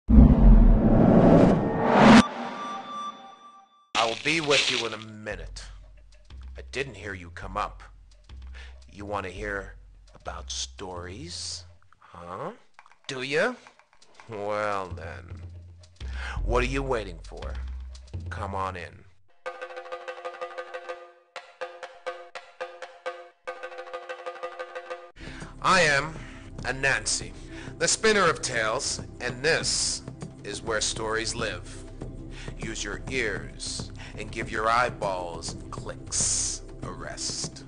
I'll be with you in a minute. I didn't hear you come up. You want to hear about stories? Huh? Do you? Well then, what are you waiting for? Come on in. I am Anansi, the spinner of tales, and this is where stories live. Use your ears and give your eyeballs and clicks a rest.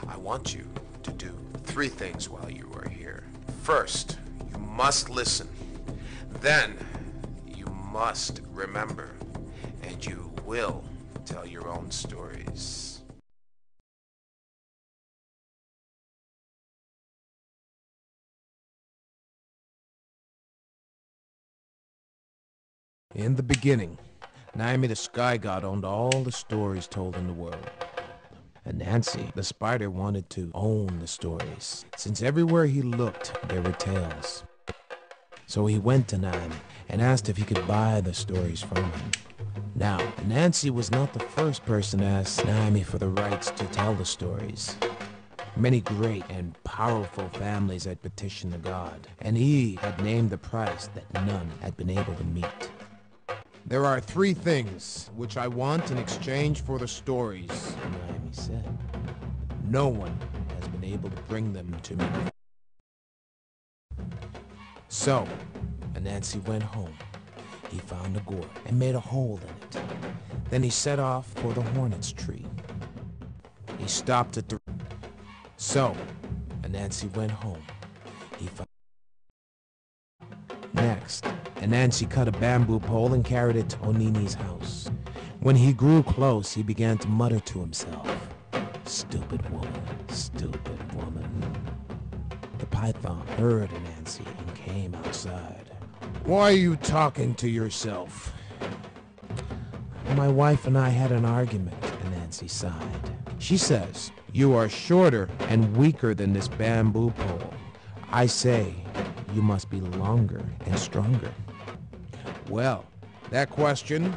I want you to do 3 things while you are here. First, you must listen. Then, you must remember. And you will tell your own stories. In the beginning, Naomi the Sky God owned all the stories told in the world. Anansi the spider wanted to own the stories, since everywhere he looked there were tales. So he went to Naomi and asked if he could buy the stories from him. Now, Anansi was not the first person to ask Naomi for the rights to tell the stories. Many great and powerful families had petitioned the god, and he had named the price that none had been able to meet. There are 3 things which I want in exchange for the stories, Naomi said. No one has been able to bring them to me. So, Anansi went home. He found a gourd and made a hole in it. Then he set off for the hornet's tree. He stopped at the... So, Anansi went home. He found... Next, Anansi cut a bamboo pole and carried it to Onini's house. When he grew close, he began to mutter to himself, "Stupid woman, stupid woman." The python heard Anansi and came outside. "Why are you talking to yourself?" "My wife and I had an argument," Anansi sighed. "She says, you are shorter and weaker than this bamboo pole. I say, you must be longer and stronger." "Well, that question,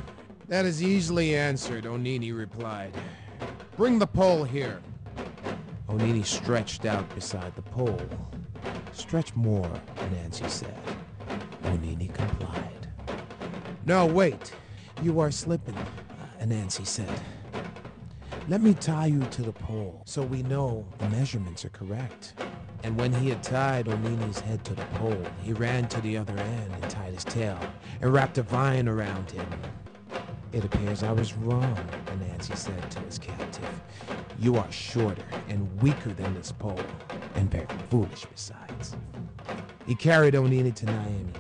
that is easily answered," Onini replied. "Bring the pole here." Onini stretched out beside the pole. "Stretch more," Anansi said. Onini complied. "No, wait. You are slipping," Anansi said. "Let me tie you to the pole so we know the measurements are correct." And when he had tied Onini's head to the pole, he ran to the other end and tied his tail and wrapped a vine around him. "It appears I was wrong," Anansi said to his captive. "You are shorter and weaker than this pole, and very foolish besides." He carried Onini to Naomi.